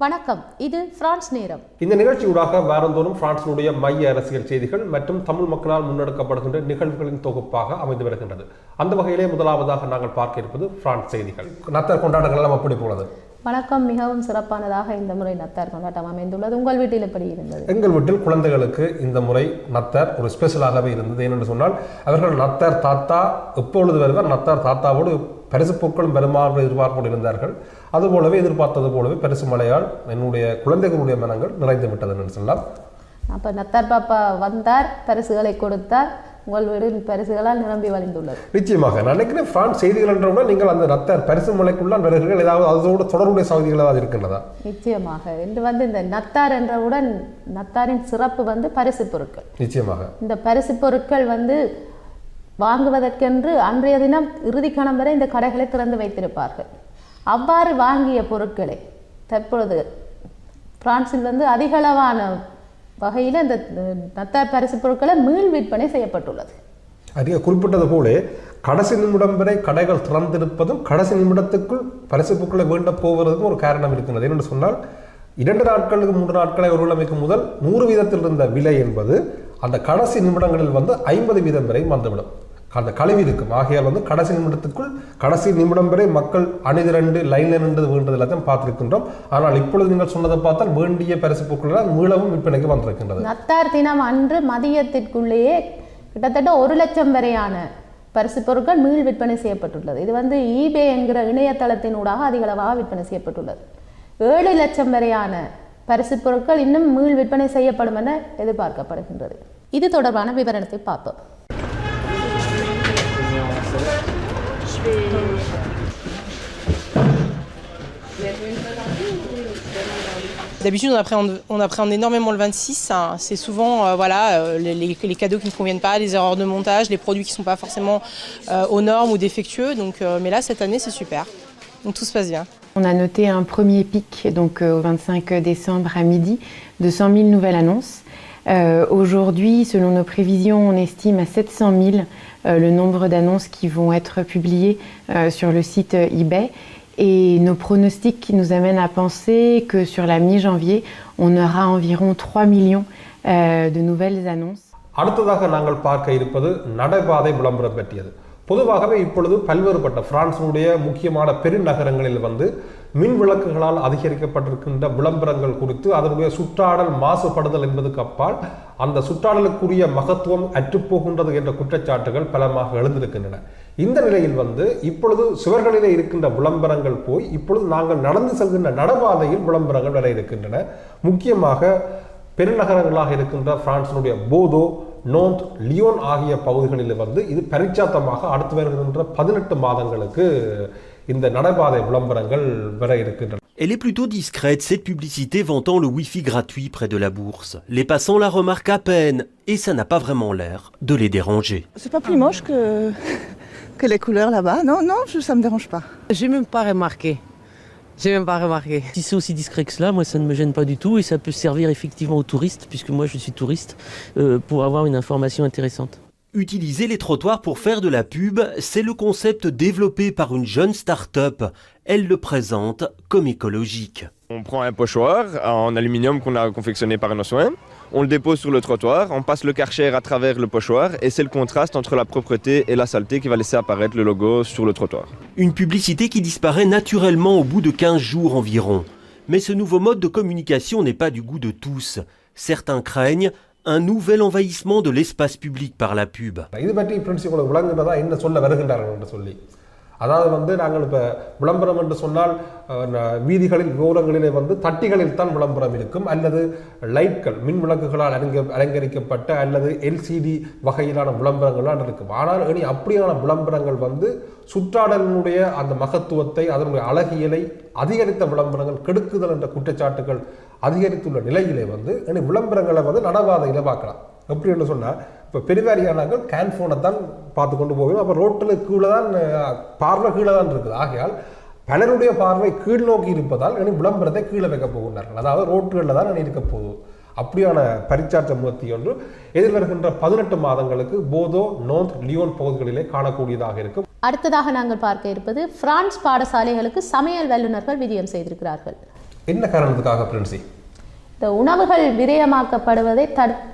வணக்கம், இது பிரான்ஸ் நேரம். இந்த நிகழ்ச்சியூடாக வாரந்தோறும் பிரான்சினுடைய மைய அரசியல் செய்திகள் மற்றும் தமிழ் மக்களால் முன்னெடுக்கப்படுகின்ற நிகழ்வுகளின் தொகுப்பாக அமைந்து வருகின்றது. அந்த வகையிலே முதலாவதாக நாங்கள் பார்க்க இருப்பது பிரான்ஸ் செய்திகள். நத்தார் கொண்டாட்டங்கள் எல்லாம் எப்படி போனது? வணக்கம். மிகவும் சிறப்பானதாக இந்த முறை நத்தார் கொண்டாட்டம் அமைந்துள்ளது. உங்கள் வீட்டில் எப்படி இருந்தது? எங்கள் வீட்டில் குழந்தைகளுக்கு இந்த முறை நத்தார் ஒரு ஸ்பெஷலாகவே இருந்தது. ஏனென்று சொன்னால் அவர்கள் நத்தார் தாத்தா எப்பொழுது வருவார், நத்தார் தாத்தாவோடு பரிசு பொருட்களும் பெருமாறு எதிர்பார்ப்போடு இருந்தார்கள். அதுபோலவே எதிர்பார்த்தது போலவே பரிசு மழையால் என்னுடைய குழந்தைகளுடைய மனங்கள் நிறைந்து விட்டது என்று சொல்லலாம். அப்போ நத்தார் பாப்பா வந்தார், பரிசுகளை கொடுத்தார், உங்கள் வீடு பரிசுகளால் நிரம்பி வழிந்துள்ளது. நிச்சயமாக நான் நினைக்கிறேன் பிரான்ஸ் செய்திகள் என்றவுட நீங்கள் அந்த நத்தார் பரிசு மலைக்குள்ளான் வருகிறீர்கள். ஏதாவது அதோடு தொடர்புடைய செய்திகள் ஏதாவது இருக்கின்றதா? நிச்சயமாக. இன்று இந்த நத்தார் என்றவுடன் நத்தாரின் சிறப்பு பரிசு பொருட்கள். நிச்சயமாக இந்த பரிசு பொருட்கள் வாங்குவதற்கென்று அன்றைய தினம் இறுதி கணம் வரை இந்த கடைகளை திறந்து வைத்திருப்பார்கள். அவ்வாறு வாங்கிய பொருட்களை தற்பொழுது பிரான்சில் அதிகளவான வகையில் இந்த நத்தார் பரிசு பொருட்களை மீள் விற்பனை செய்யப்பட்டுள்ளது. அதிக குறிப்பிட்டது போல கடைசி நிமிடம் வரை கடைகள் திறந்திருப்பதும் கடைசி நிமிடத்துக்குள் பரிசு பொருட்களை வேண்ட போவதற்கும் ஒரு காரணம் இருக்கின்றது. என்னென்று சொன்னால் 2 நாட்களுக்கு 3 நாட்களை ஒரு கிழமைக்கு முதல் 100 வீதத்தில் இருந்த விலை என்பது அந்த கடைசி நிமிடங்களில் 50 வீதம் வரை வந்துவிடும். அந்த கழிவு இருக்கும். ஆகையால் கடைசி நிமிடத்துக்குள் கடைசி நிமிடம் வரை மக்கள் அணிதிரண்டு லைன்ல நின்று வேண்டது எல்லாத்தையும் பார்த்திருக்கின்றோம். ஆனால் இப்பொழுது நீங்கள் சொன்னதை பார்த்தால் வேண்டிய பரிசு பொருட்கள் மீளவும் விற்பனைக்கு வந்திருக்கின்றது. நத்தார் தினம் அன்று மதியத்திற்குள்ளேயே கிட்டத்தட்ட 1 லட்சம் வரையான பரிசு பொருட்கள் மீள் விற்பனை செய்யப்பட்டுள்ளது. இது ஈபே என்கிற இணையதளத்தினூடாக அதிகளவாக விற்பனை செய்யப்பட்டுள்ளது. 7 லட்சம் வரையான பரிசு பொருட்கள் இன்னும் மீள் விற்பனை செய்யப்படும் என எதிர்பார்க்கப்படுகின்றது. இது தொடர்பான விவரணத்தை பார்ப்போம். D'habitude, on appréhende énormément le 26. C'est souvent les cadeaux qui ne conviennent pas, les erreurs de montage, les produits qui ne sont pas forcément aux normes ou défectueux. Mais là, cette année, c'est super. Donc tout se passe bien. On a noté un premier pic au 25 décembre à midi de 100 000 nouvelles annonces. Aujourd'hui, selon nos prévisions, on estime à 700 000 le nombre d'annonces qui vont être publiées sur le site eBay. Et nos pronostics nous amènent à penser que sur la mi-janvier, on aura environ 3 millions de nouvelles annonces. அடுத்ததாக நாங்கள் பார்க்க இருப்பது நடைபாதை விளம்பரம் பற்றியது. பொதுவாகவே இப்பொழுது பல்வேறுபட்ட பிரான்சினுடைய முக்கியமான பெருநகரங்களில் மின் விளக்குகளால் அதிகரிக்கப்பட்டிருக்கின்ற விளம்பரங்கள் குறித்து அதனுடைய சுற்றாடல் மாசுபடுதல் என்பதுக்கு அப்பால் அந்த சுற்றாடலுக்குரிய மகத்துவம் அற்றுப்போகின்றது என்ற குற்றச்சாட்டுகள் பலமாக எழுந்திருக்கின்றன. இந்த நிலையில் இப்பொழுது சுவர்களிலே இருக்கின்ற விளம்பரங்கள் போய் இப்பொழுது நாங்கள் நடந்து செல்கின்ற நடைபாதையில் விளம்பரங்கள் வர இருக்கின்றன. முக்கியமாக பெருநகரங்களாக இருக்கின்ற பிரான்சினுடைய போதோ, நோந்த், லியோன் ஆகிய பகுதிகளில் இது பரிச்சாத்தமாக அடுத்து வருகின்ற 18 மாதங்களுக்கு இந்த நடைபாதை விளம்பரங்கள் வர இருக்கின்றன. Elle est plutôt discrète, cette publicité vantant le Wi-Fi gratuit près de la bourse. Les passants la remarquent à peine et ça n'a pas vraiment l'air de les déranger. C'est pas plus moche que les couleurs là-bas. Non, ça me dérange pas. J'ai même pas remarqué. Si c'est aussi discret que cela, moi ça ne me gêne pas du tout et ça peut servir effectivement aux touristes, puisque moi je suis touriste, pour avoir une information intéressante. Utiliser les trottoirs pour faire de la pub, c'est le concept développé par une jeune start-up. Elle le présente comme écologique. On prend un pochoir en aluminium qu'on a confectionné par nos soins, on le dépose sur le trottoir, on passe le Karcher à travers le pochoir et c'est le contraste entre la propreté et la saleté qui va laisser apparaître le logo sur le trottoir. Une publicité qui disparaît naturellement au bout de 15 jours environ. Mais ce nouveau mode de communication n'est pas du goût de tous. Certains craignent un nouvel envahissement de l'espace public par la pub. அதாவது நாங்கள் இப்போ விளம்பரம் என்று சொன்னால் வீதிகளில் ஓரங்களிலே தட்டிகளில் தான் விளம்பரம் இருக்கும், அல்லது லைட்கள் மின் விளக்குகளால் அலங்கரிக்கப்பட்ட அல்லது எல்சிடி வகையிலான விளம்பரங்கள்லாம் இருக்கும். ஆனால் இனி அப்படியான விளம்பரங்கள் சுற்றாடலினுடைய அந்த மகத்துவத்தை அதனுடைய அழகியலை அதிகரித்த விளம்பரங்கள் கெடுக்குதல் என்ற குற்றச்சாட்டுகள் அதிகரித்துள்ள நிலையிலே இனி விளம்பரங்களை நடைபாதையில பார்க்கலாம். எப்படி என்று சொன்னால் இப்போ பெருவாரியானாங்கள் கேன்ஃபோனை தான் பார்த்து கொண்டு போவோம். அப்போ ரோட்டில் கீழே தான் பார்வை கீழே தான் இருக்குது. ஆகையால் பலருடைய பார்வை கீழ் நோக்கி இருப்பதால் இனி விளம்பரத்தை கீழே வைக்க போகின்றார்கள். அதாவது ரோட்டுகளில் தான் இருக்க போகுது. அப்படியான பரிச்சாற்ற முயற்சி ஒன்று எதிர்வருகின்ற 18 மாதங்களுக்கு போதோ, நோந்த், லியோன் பகுதிகளிலே காணக்கூடியதாக இருக்கும். அடுத்ததாக நாங்கள் பார்க்க இருப்பது பிரான்ஸ் பாடசாலைகளுக்கு சமையல் வல்லுநர்கள் விஜயம் செய்திருக்கிறார்கள். என்ன காரணத்துக்காக பிரின்சி? இந்த உணவுகள் விரயமாக்கப்படுவதை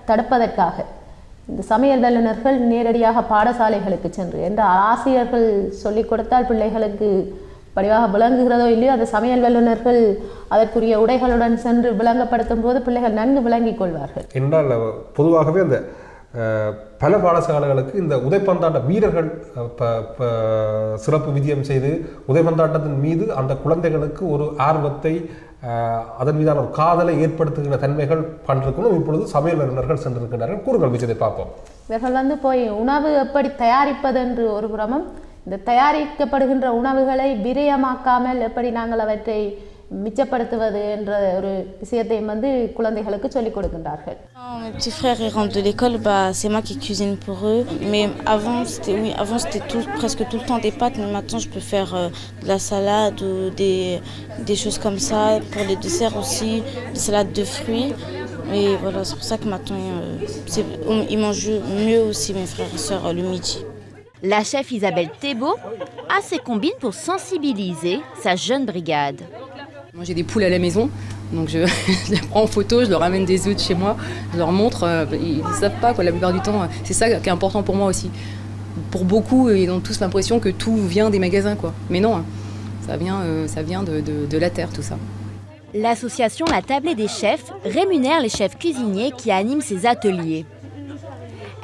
தடுப்பதற்காக இந்த சமையல் வல்லுநர்கள் நேரடியாக பாடசாலைகளுக்கு சென்று என்ற ஆசிரியர்கள் சொல்லிக் கொடுத்தால் பிள்ளைகளுக்கு படிவாக விளங்குகிறதோ இல்லையோ அந்த சமையல் வல்லுநர்கள் அதற்குரிய உடைகளுடன் சென்று விளங்கப்படுத்தும் போது பிள்ளைகள் நன்கு விளங்கிக் கொள்வார்கள் என்றால் பொதுவாகவே அந்த பல பாடசாலைகளுக்கு இந்த உதைப்பந்தாட்ட வீரர்கள் சிறப்பு விஜயம் செய்து உதைப்பந்தாட்டத்தின் மீது அந்த குழந்தைகளுக்கு ஒரு ஆர்வத்தை அதன் மீதான ஒரு காதலை ஏற்படுத்துகின்ற தன்மைகள் பண்ணிருக்கணும். இப்பொழுது சமையல் வல்லுநர்கள் சென்றிருக்கின்றார்கள். கூறுகள் விஷயத்தை பார்ப்போம். இவர்கள் போய் உணவு எப்படி தயாரிப்பது என்று ஒரு புறமும் இந்த தயாரிக்கப்படுகின்ற உணவுகளை விரயமாக்காமல் எப்படி நாங்கள் அவற்றை மிச்சப்படுத்துவது என்ற ஒரு விஷயத்தை குழந்தைகளுக்கு சொல்லிக் கொடுக்கின்றார்கள். Mes petits frères ils rentrent de l'école, c'est moi qui cuisine pour eux. Mais avant c'était presque tout le temps des pâtes, mais maintenant je peux faire de la salade ou des choses comme ça. Pour les desserts aussi, des salades de fruits. Et voilà, c'est pour ça que maintenant ils mangent mieux aussi mes frères et sœurs le midi. La chef Isabelle Thébault a ses combines pour sensibiliser sa jeune brigade. Moi j'ai des poules à la maison, donc je les prends en photo, je leur ramène des œufs de chez moi, je leur montre, ils ne savent pas la plupart du temps, c'est ça qui est important pour moi aussi. Pour beaucoup, ils ont tous l'impression que tout vient des magasins, mais non, ça vient de la terre tout ça. L'association La Tablée des Chefs rémunère les chefs cuisiniers qui animent ces ateliers.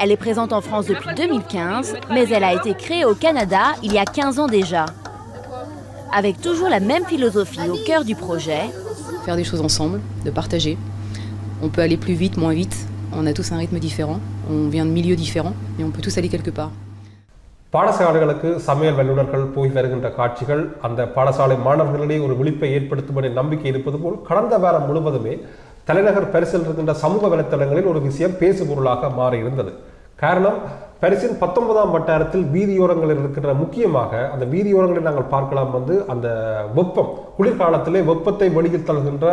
Elle est présente en France depuis 2015, mais elle a été créée au Canada il y a 15 ans déjà. Avec toujours la même philosophie au cœur du projet. Faire des choses ensemble, de partager. On peut aller plus vite, moins vite. On a tous un rythme différent. On vient de milieux différents, mais on peut tous aller quelque part. பாடசாலைகளுக்கு சமையல் வல்லுநர்கள் போய் வருகின்ற காட்சிகள் அந்த பாடசாலை மாணவர்களிடையே ஒரு விழிப்பை ஏற்படுத்தும் நம்பிக்கை இருப்பது போல் கடந்த வாரம் முழுவதுமே தலைநகர் பரிசில் இருக்கின்ற சமூக வலைத்தளங்களில் ஒரு விஷயம் பேசுபொருளாக மாறி இருந்தது. காரணம், பரிசின் 19ஆம் வட்டாரத்தில் வீதியோரங்களில் இருக்கின்ற முக்கியமாக அந்த வீதியோரங்களில் நாங்கள் பார்க்கலாம் அந்த வெப்பம், குளிர்காலத்திலே வெப்பத்தை வெளியில் தள்ளுகின்ற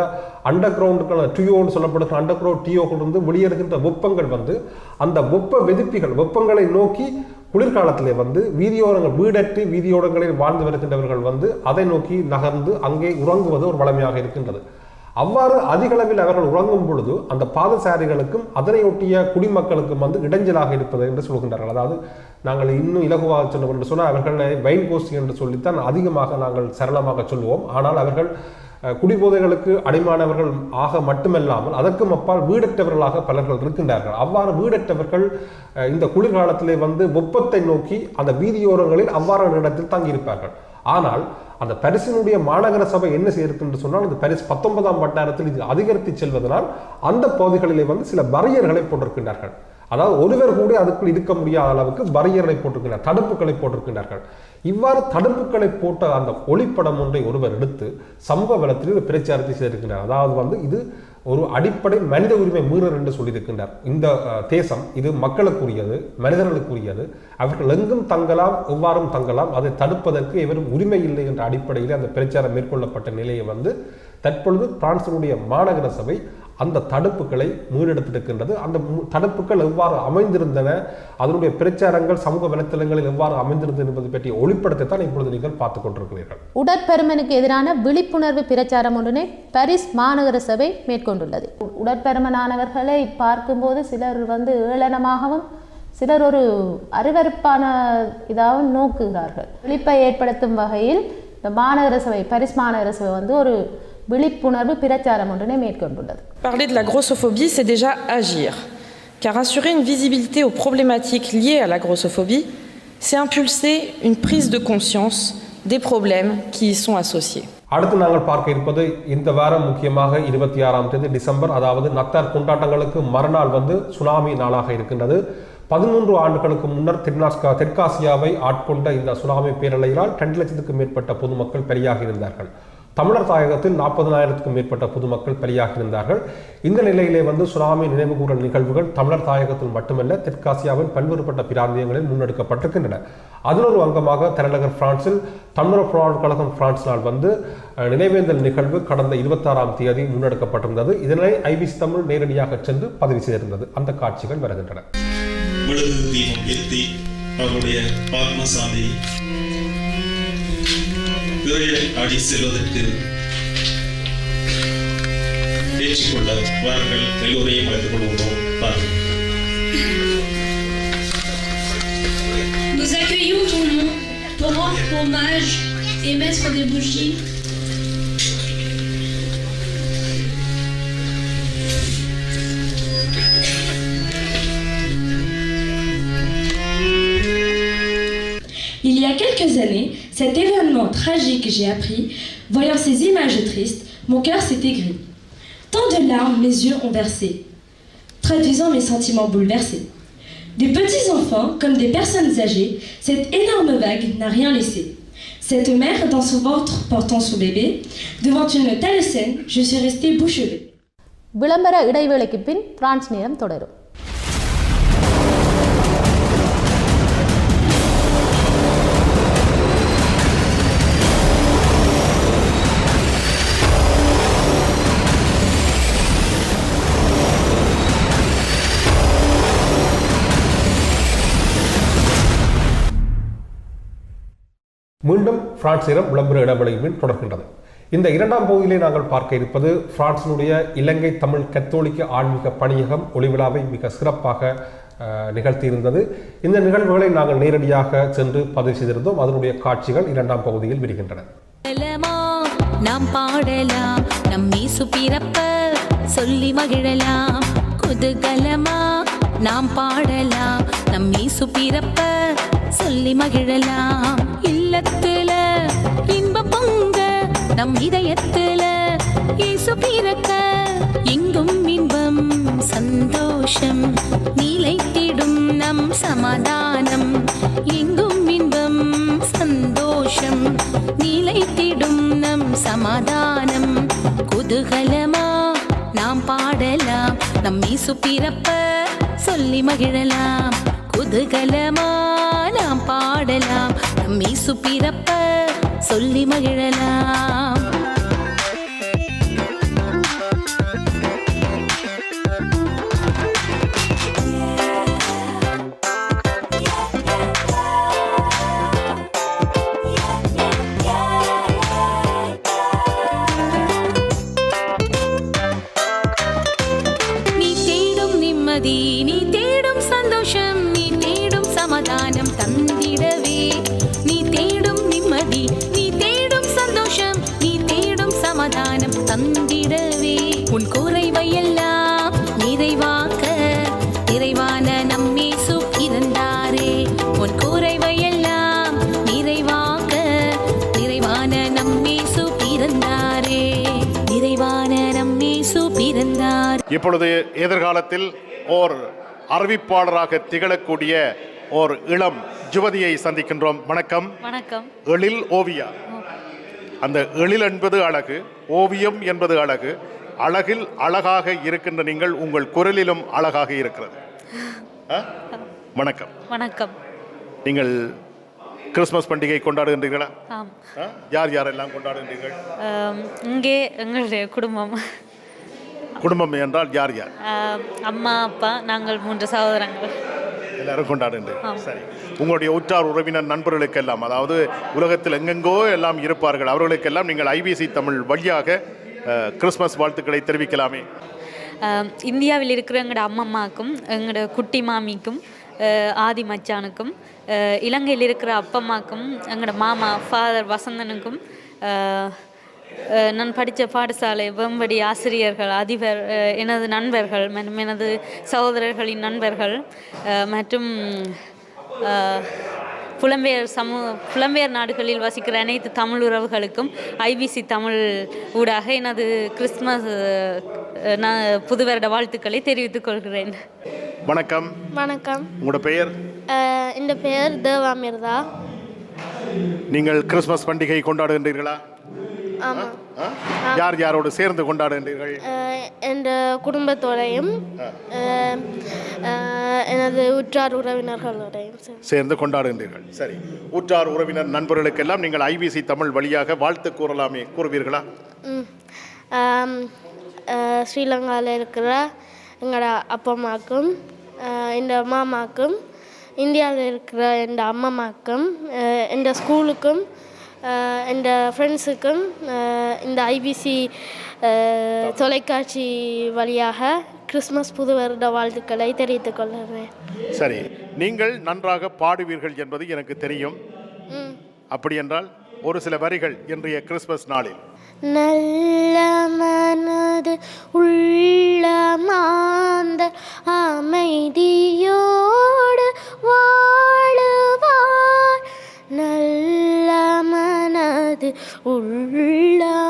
அண்டர் கிரவுண்டுக்கான டியோன்னு சொல்லப்படுகிற அண்டர் கிரவுண்ட் டியோக்களிலிருந்து வெளியேறுகின்ற வெப்பங்கள் அந்த வெப்ப வெதிப்பிகள் வெப்பங்களை நோக்கி குளிர்காலத்திலே வீதியோரங்கள் வீடற்று வீதியோரங்களில் வாழ்ந்து வருகின்றவர்கள் அதை நோக்கி நகர்ந்து அங்கே உறங்குவது ஒரு வளமையாக இருக்கின்றது. அவ்வாறு அதிக அளவில் அவர்கள் உறங்கும் பொழுது அந்த பாதசாரிகளுக்கும் அதனையொட்டிய குடிமக்களுக்கும் இடைஞ்சலாக இருப்பது என்று சொல்கின்றார்கள். அதாவது நாங்கள் இன்னும் இலகுவாக சொன்னோம் என்று சொன்னால் அவர்களை வைன் கோஷ்டி என்று சொல்லித்தான் அதிகமாக நாங்கள் சரளமாக சொல்லுவோம். ஆனால் அவர்கள் குடிபோதைகளுக்கு அடிமானவர்கள் ஆக மட்டுமல்லாமல் அதற்கும் அப்பால் வீடற்றவர்களாக பலர்கள் இருக்கின்றார்கள். அவ்வாறு வீடற்றவர்கள் இந்த குளிர்காலத்திலே வெப்பத்தை நோக்கி அந்த வீதியோரங்களில் அவ்வாறான இடத்தில் தங்கியிருப்பார்கள். ஆனால் அந்த பரிசினுடைய மாநகர சபை என்ன செய்யிருக்கு என்று சொன்னால் அந்த பரிசு 19ஆம் வட்டாரத்தில் இது அதிகரித்து செல்வதனால் அந்த பகுதிகளிலே சில பரியர்களை போட்டிருக்கின்றார்கள். அதாவது ஒருவர் கூட அதுக்குள் இருக்க முடியாத அளவுக்கு பரியர்களை போட்டிருக்கிறார், தடுப்புகளை போட்டிருக்கின்றார்கள். இவ்வாறு தடுப்புகளை போட்ட அந்த ஒளிப்படம் ஒன்றை ஒருவர் எடுத்து சமூக வலத்தில் பிரச்சாரத்தை செய்திருக்கின்றார். அதாவது இது ஒரு அடிப்படை மனித உரிமை மீறல் என்று சொல்லியிருக்கின்றார். இந்த தேசம் இது மக்களுக்குரியது, மனிதர்களுக்குரியது, அவர்கள் எங்கும் தங்கலாம், எவ்வாறும் தங்கலாம், அதை தடுப்பதற்கு எவரும் உரிமை இல்லை என்ற அடிப்படையில் அந்த பிரச்சாரம் மேற்கொள்ளப்பட்ட நிலையை தற்பொழுது பிரான்சினுடைய மாநகர சபை அந்த தடுப்புகளை மீறெடுத்திருக்கின்றது. அந்த தடுப்புகள் எவ்வாறு அமைந்திருந்தன, அதனுடைய பிரச்சாரங்கள் சமூக வலைத்தளங்களில் எவ்வாறு அமைந்திருந்தது என்பது பற்றிய ஒளிப்படத்தை தான் இப்பொழுது நீங்கள் பார்த்துக் கொண்டிருக்கிறீர்கள். உடற்பருமனுக்கு எதிரான விழிப்புணர்வு பிரச்சாரம் ஒன்றினை பாரிஸ் மாநகர சபை மேற்கொண்டுள்ளது. உடற்பருமனானவர்களை பார்க்கும்போது சிலர் ஏளனமாகவும் சிலர் ஒரு அருவருப்பான இதாகவும் நோக்குகிறார்கள். விழிப்பை ஏற்படுத்தும் வகையில் இந்த மாநகர சபை பாரிஸ் மாநகர சபை ஒரு விழிப்புணர்வு பிரச்சாரம் ஒன்றினை மேற்கொண்டுள்ளது. Parler de la grossophobie, c'est déjà agir. Car assurer une visibilité aux problématiques liées à la grossophobie, c'est impulser une prise de conscience des problèmes qui y sont associés. அடுத்து நாங்கள் பார்க்க இருப்பது இந்த வாரம் முக்கியமாக 26ஆம் தேதி டிசம்பர், அதாவது நத்தார் கொண்டாட்டங்களுக்கு மறுநாள் சுனாமி நாளாக இருக்கின்றது. 13 ஆண்டுகளுக்கு முன்னர் தெற்காசியாவை ஆட்கொண்ட இந்த சுனாமி பேரலையினால் 2 லட்சத்துக்கும் மேற்பட்ட பொதுமக்கள் பலியாகி இருந்தார்கள். தமிழர் தாயகத்தில் 40,000க்கும் மேற்பட்ட பொதுமக்கள் பலியாகி இருந்தார்கள். இந்த நிலையிலே சுனாமி நினைவுகூரல் நிகழ்வுகள் தமிழர் தாயகத்தில் மட்டுமல்ல தெற்காசியாவின் பல்வேறுபட்ட பிராந்தியங்களில் முன்னெடுக்கப்பட்டிருக்கின்றன. அதில் ஒரு அங்கமாக தலைநகர் பிரான்சில் தமிழர் புலனாய்வு கழகம் பிரான்சினால் நினைவேந்தல் நிகழ்வு கடந்த 26ஆம் தேதி முன்னெடுக்கப்பட்டிருந்தது. இதனை ஐபிசி தமிழ் நேரடியாக சென்று பதிவு செய்திருந்தது. அந்த காட்சிகள் வருகின்றன. அவருடைய ஆத்மசாந்தி அடி செல்வதற்கு பேசிக்கொள்ள வாருங்கள், எல்லோரையும் அழைத்துக் கொள்வோம். வாருங்கள். Nous accueillons ton nom pour rendre hommage et mettre des bougies. Il y a quelques années, cet événement tragique que j'ai appris, voyant ces images tristes, mon cœur s'est aigri. Tant de larmes mes yeux ont versé, traduisant mes sentiments bouleversés. Des petits enfants comme des personnes âgées, cette énorme vague n'a rien laissé. Cette mère dans son ventre portant son bébé, devant une telle scène, je suis restée bouche bée. விளம்பர இடைவேளைக்கு பின் France நேரம் தொடரும். மீண்டும் France நேரம் விளம்பர இடைவெளியின் தொடர்கின்றது. இந்த இரண்டாம் பகுதியிலே நாங்கள் பார்க்க இருப்பது பிரான்சினுடைய இலங்கை தமிழ் கத்தோலிக்க ஆன்மீக பணியகம் ஒளிவிழாவை மிக சிறப்பாக நிகழ்த்தியிருந்தது. இந்த நிகழ்வுகளை நாங்கள் நேரடியாக சென்று பதிவு செய்திருந்தோம். அதனுடைய காட்சிகள் இரண்டாம் பகுதியில் விரிகின்றன. நாம் பாடலாம், நம் இயேசு பிறப்ப சொல்லி மகிழலாம். குதூகலமா நாம் பாடலாம், நம் இயேசு பிறப்ப சொல்லி மகிழலாம். இல்லத்துல இன்பம் பொங்க, நம் இதயத்துல இயேசு பிறக்க, எங்கும் இன்பம் சந்தோஷம் நிலைத்திடும் நம் சமாதானம். எங்கும் இன்பம் சந்தோஷம் நிலைத்திடும் நம் சமாதானம். குதூகலமா நாம் பாடலாம், நம் இயேசு பிறப்ப சொல்லி மகிழலாம். குதூகலமா நாம் பாடலாம், நம் இயேசு பிறப்ப சொல்லி மகிழலாம். நீ தேடும் நிம்மதி, நீ தேடும் சந்தோஷம், நீ தேடும் சமாதானம் தந்திடவே. நீ தேடும் நிம்மதி, நீ தேடும் சந்தோஷம், நீ தேடும் சமாதானம் தந்திடவே. உன் குறைவையெல்லாம் நிறைவாக்க நிறைவான நம் இயேசு இருந்தாரே. உன் குறைவையெல்லாம் நிறைவாக்க நிறைவான நம் இயேசு இருந்தாரே. நிறைவான நம் இயேசு பிறந்தார். இப்பொழுது எதிர்காலத்தில் ஓர் அறிவிப்பாளராக திகழக்கூடிய ஓர் இளம் யுவதியை சந்திக்கின்றோம். வணக்கம். வணக்கம். எழில் ஓவியா. அந்த எழில் என்பது அழகு, ஓவியம் என்பது அழகு. அழகில் அழகாக இருக்கின்ற நீங்கள், உங்கள் குரலிலும் அழகாக இருக்கிறது. வணக்கம். வணக்கம். நீங்கள் கிறிஸ்துமஸ் பண்டிகை கொண்டாடுகின்றீர்களா? ஆம். யார் யாரெல்லாம் கொண்டாடுகின்றீர்கள்? இங்கே எங்களுடைய குடும்பம். குடும்பம் என்றால் யார் யார்? அம்மா, அப்பா, நாங்கள் 3 சகோதரங்கள். எல்லாரும் கொண்டாடுகின்றீர்கள். சரி, உங்களுடைய உற்றார் உறவினர் நண்பர்களுக்கெல்லாம், அதாவது உலகத்தில் எங்கெங்கோ எல்லாம் இருப்பார்கள், அவர்களுக்கெல்லாம் நீங்கள் ஐபிசி தமிழ் வழியாக கிறிஸ்துமஸ் வாழ்த்துக்களை தெரிவிக்கலாமே. இந்தியாவில் இருக்கிற எங்களோட அம்மம்மாக்கும், எங்களோட குட்டி மாமிக்கும், ஆதி மச்சானுக்கும், இலங்கையில் இருக்கிற அப்பம்மாக்கும், எங்களோட மாமா ஃபாதர் வசந்தனுக்கும், நான் படித்த பாடசாலை வெம்படி ஆசிரியர்கள், அதிபர், எனது நண்பர்கள் மற்றும் எனது சகோதரர்களின் நண்பர்கள் மற்றும் புலம்பெயர் நாடுகளில் வசிக்கிற அனைத்து தமிழ் உறவுகளுக்கும் ஐபிசி தமிழ் ஊடாக எனது கிறிஸ்துமஸ் புது வருட வாழ்த்துக்களை தெரிவித்துக் கொள்கிறேன். வணக்கம். வணக்கம். உங்களோட பெயர்? இந்த பெயர் தேவாமிர்தா. நீங்கள் கிறிஸ்துமஸ் பண்டிகை கொண்டாடுகின்றீர்களா? ஆமாம். யார் யாரோடு சேர்ந்து கொண்டாடுகின்றீர்கள்? என் குடும்பத்தோடையும் எனது உற்றார் உறவினர்களோடையும் சேர்ந்து கொண்டாடுகின்றீர்கள். சரி, உற்றார் உறவினர் நண்பர்களுக்கெல்லாம் நீங்கள் ஐபிசி தமிழ் வழியாக வாழ்த்து கூறலாமே, கூறுவீர்களா? ஸ்ரீலங்காவில் இருக்கிற எங்களோட அப்பம்மாக்கும், என் மாமாக்கும், இந்தியாவில் இருக்கிற என் அம்மம்மாக்கும், என் ஸ்கூலுக்கும், என் ஃப்ரெண்ட்ஸுக்கும், இந்த ஐபிசி தொலைக்காட்சி வழியாக கிறிஸ்மஸ் புது வருட வாழ்த்துக்களை தெரிவித்துக் கொள்கிறேன். சரி, நீங்கள் நன்றாக பாடுவீர்கள் என்பது எனக்கு தெரியும். அப்படி என்றால் ஒரு சில வரிகள் இன்றைய கிறிஸ்மஸ் நாளில். நல்ல மனது உள்ளமாந்த அமைதியோடு வாழுவார். நல்ல மனது உள்ளமாந்த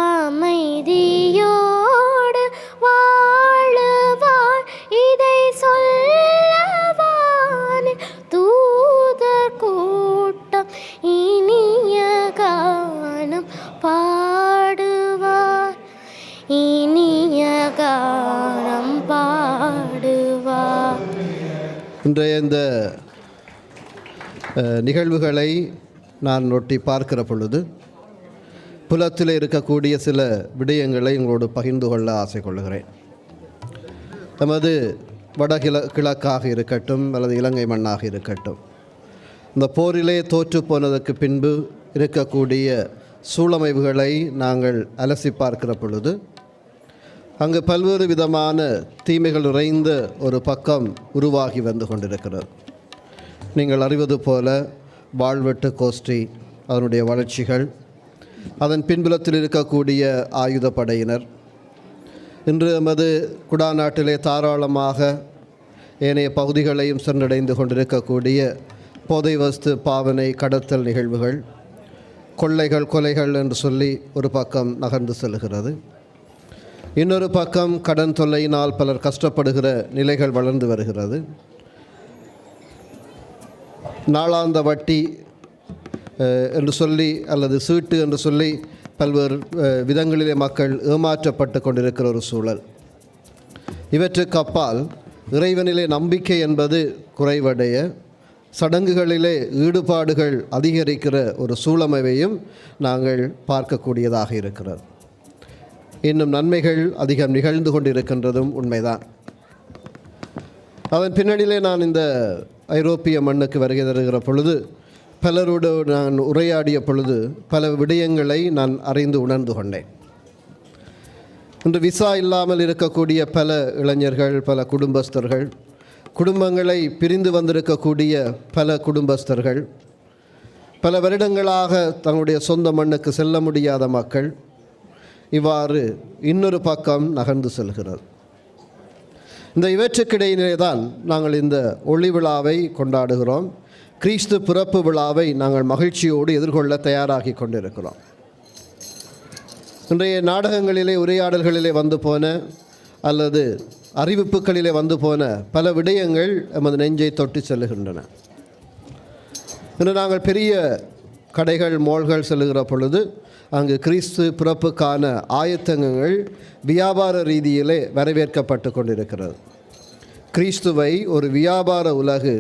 அமைதியோடு வாழுவார். இதை சொல்லவானே தூதர் கூட்டம் இனிய கானம் பாடுவார். இனிய கானம் பாடுவார். இன்றைய இந்த நிகழ்வுகளை நான் நோட்டி பார்க்கிற பொழுது புலத்தில் இருக்கக்கூடிய சில விடயங்களை உங்களோடு பகிர்ந்து கொள்ள ஆசை கொள்கிறேன். நமது கிழக்காக இருக்கட்டும் அல்லது இலங்கை மண்ணாக இருக்கட்டும், இந்த போரிலே தோற்று போனதற்கு பின்பு இருக்கக்கூடிய சூழமைவுகளை நாங்கள் அலசி பார்க்கிற பொழுது அங்கு பல்வேறு விதமான தீமைகள் நிறைந்த ஒரு பக்கம் உருவாகி வந்து கொண்டிருக்கிறது. நீங்கள் அறிவது போல வாழ்வெட்டு கோஷ்டி, அதனுடைய வளர்ச்சிகள், அதன் பின்புலத்தில் இருக்கக்கூடிய ஆயுதப்படையினர், இன்று நமது குடாநாட்டிலே தாராளமாக ஏனைய பகுதிகளையும் சென்றடைந்து கொண்டிருக்கக்கூடிய போதை வஸ்து பாவனை, கடத்தல் நிகழ்வுகள், கொள்ளைகள், கொலைகள் என்று சொல்லி ஒரு பக்கம் நகர்ந்து செல்கிறது. இன்னொரு பக்கம் கடன் தொல்லையினால் பலர் கஷ்டப்படுகிற நிலைகள் வளர்ந்து வருகிறது. நாளாந்த வட்டி என்று சொல்லி அல்லது சீட்டு என்று சொல்லி பல்வேறு விதங்களிலே மக்கள் ஏமாற்றப்பட்டு கொண்டிருக்கிற ஒரு சூழல். இவற்றுக்கு அப்பால் இறைவனிலே நம்பிக்கை என்பது குறைவடைய, சடங்குகளிலே ஈடுபாடுகள் அதிகரிக்கிற ஒரு சூழமைவையும் நாங்கள் பார்க்கக்கூடியதாக இருக்கிறது. இன்னும் நன்மைகள் அதிகம் நிகழ்ந்து கொண்டிருக்கின்றதும் உண்மைதான். அதன் பின்னணியிலே நான் இந்த ஐரோப்பிய மண்ணுக்கு வருகை தருகிற பொழுது பலரோடு நான் உரையாடிய பொழுது பல விடயங்களை நான் அறிந்து உணர்ந்து கொண்டேன். இன்று விசா இல்லாமல் இருக்கக்கூடிய பல இளைஞர்கள், பல குடும்பஸ்தர்கள், குடும்பங்களை பிரிந்து வந்திருக்கக்கூடிய பல குடும்பஸ்தர்கள், பல வருடங்களாக தன்னுடைய சொந்த மண்ணுக்கு செல்ல முடியாத மக்கள், இவ்வாறு இன்னொரு பக்கம் நகர்ந்து செல்கிறது. இந்த இவற்றுக்கிடையிலே தான் நாங்கள் இந்த ஒளி விழாவை கொண்டாடுகிறோம். கிறிஸ்து பிறப்பு விழாவை நாங்கள் மகிழ்ச்சியோடு எதிர்கொள்ள தயாராகி கொண்டிருக்கிறோம். இன்றைய நாடகங்களிலே, உரையாடல்களிலே வந்து போன அல்லது அறிவிப்புகளிலே வந்து போன பல விடயங்கள் எமது நெஞ்சை தொட்டு செல்லுகின்றன. இன்று நாங்கள் பெரிய கடைகள், மால்கள் செல்லுகிற பொழுது அங்கு கிறிஸ்து பிறப்புக்கான ஆயத்தங்கள் வியாபார ரீதியிலே வரவேற்கப்பட்டு கொண்டிருக்கிறது. கிறிஸ்துவை ஒரு வியாபார உலகு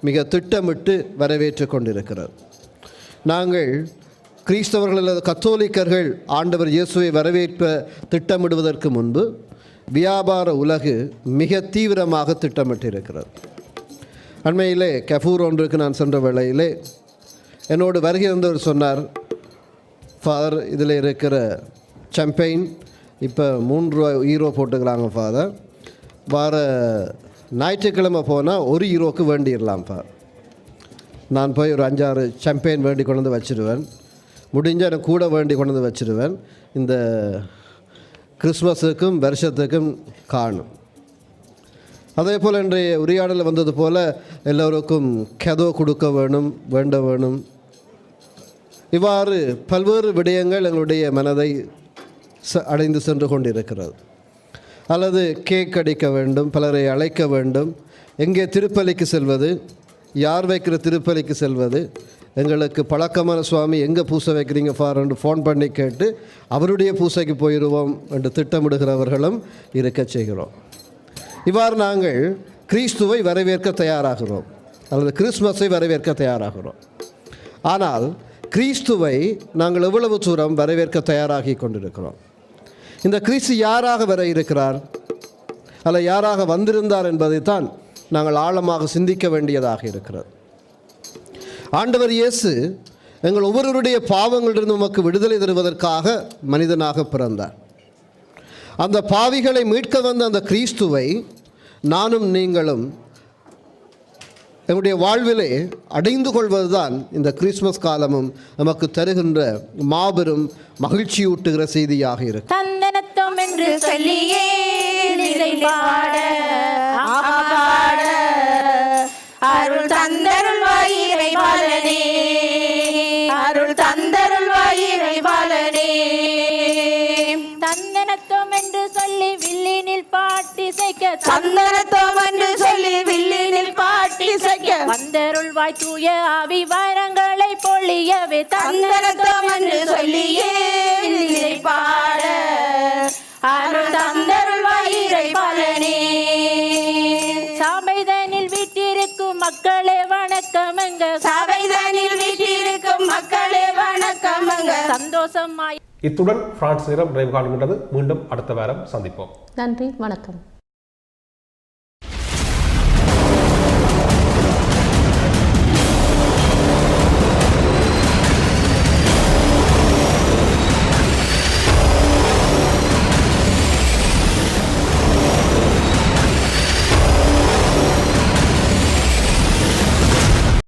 மிக திட்டமிட்டு வரவேற்று கொண்டிருக்கிறது. நாங்கள் கிறிஸ்தவர்கள் அல்லது கத்தோலிக்கர்கள் ஆண்டவர் இயேசுவை வரவேற்ப திட்டமிடுவதற்கு முன்பு வியாபார உலகு மிக தீவிரமாக திட்டமிட்டிருக்கிறது. அண்மையிலே கஃபூர் ஒன்றுக்கு நான் சென்ற வேளையிலே என்னோடு வருகை வந்தவர் சொன்னார், ஃபாதர், இதில் இருக்கிற சாம்பெயின் இப்போ 3 யூரோ போட்டுக்கிறாங்க ஃபாதர், வார ஞாயிற்றுக்கிழமை போனால் 1 யூரோக்கு வேண்டிடலாம் ஃபாதர். நான் போய் ஒரு 5-6 சாம்பெயின் வேண்டி கொண்டு வந்து வச்சுருவேன், முடிஞ்சால் எனக்கு கூட வேண்டி கொண்டு வந்து வச்சுருவேன். இந்த கிறிஸ்மஸுக்கும் வருஷத்துக்கும் காணும். அதே போல் இன்றைய உரையாடலில் வந்தது போல் எல்லோருக்கும் கெதோ கொடுக்க வேணும், வேண்ட வேணும். இவ்வாறு பல்வேறு விடயங்கள் எங்களுடைய மனதை அடைந்து சென்று கொண்டிருக்கிறது. அல்லது கேக் அடிக்க வேண்டும், பலரை அழைக்க வேண்டும், எங்கே திருப்பலிக்கு செல்வது, யார் வைக்கிற திருப்பலிக்கு செல்வது, எங்களுக்கு பழக்கமான சுவாமி எங்கே பூசை வைக்கிறீங்க ஃபார் என்று ஃபோன் பண்ணி கேட்டு அவருடைய பூசைக்கு போயிடுவோம் என்று திட்டமிடுகிறவர்களும் இருக்க செய்கிறோம். இவ்வாறு நாங்கள் கிறிஸ்துவை வரவேற்க தயாராகிறோம் அல்லது கிறிஸ்மஸை வரவேற்க தயாராகிறோம். ஆனால் கிறிஸ்துவை நாங்கள் எவ்வளவு தூரம் வரவேற்க தயாராகி கொண்டிருக்கிறோம்? இந்த கிறிஸ்து யாராக வர இருக்கிறார் அல்ல யாராக வந்திருந்தார் என்பதைத்தான் நாங்கள் ஆழமாக சிந்திக்க வேண்டியதாக இருக்கிறது. ஆண்டவர் இயேசு எங்கள் ஒவ்வொருவருடைய பாவங்களிலிருந்து உமக்கு விடுதலை தருவதற்காக மனிதனாக பிறந்தார். அந்த பாவிகளை மீட்க வந்த அந்த கிறிஸ்துவை நானும் நீங்களும் எங்களுடைய வாழ்விலே அடைந்து கொள்வதுதான் இந்த கிறிஸ்துமஸ் காலமும் நமக்கு தருகின்ற மாபெரும் மகிழ்ச்சியூட்டுகிற செய்தியாக இருக்கு. தந்தனத்தம் என்று சொல்லியே பாட அருள் தந்தருள்வாய் இறைவாளனே, அருள் தந்தருள்வாய் இறைவாளனே. தந்தனத்தம் என்று சொல்லி வில்லினில் பாட்டி செய்க, தந்தனத்தம் என்று சொல்லி வில்லினில் பாட்டி செய்க. வந்தருள்வாய் தூய ஆவி வரங்களை பொழியவே, தந்தனத்தம் என்று சொல்லியே பாட அருள் தந்தருள்வாய் இறைவாளனே. சபைதனில் வீட்டிருக்கும் மக்களே வணக்கமங்க, சபைதனில் வீட்டிருக்கும் மக்களே வணக்கமங்க. சந்தோஷமாய். இத்துடன் பிரான்ஸ் நேரம் நிறைவு காணுகின்றது. மீண்டும் அடுத்த வாரம் சந்திப்போம். நன்றி, வணக்கம்.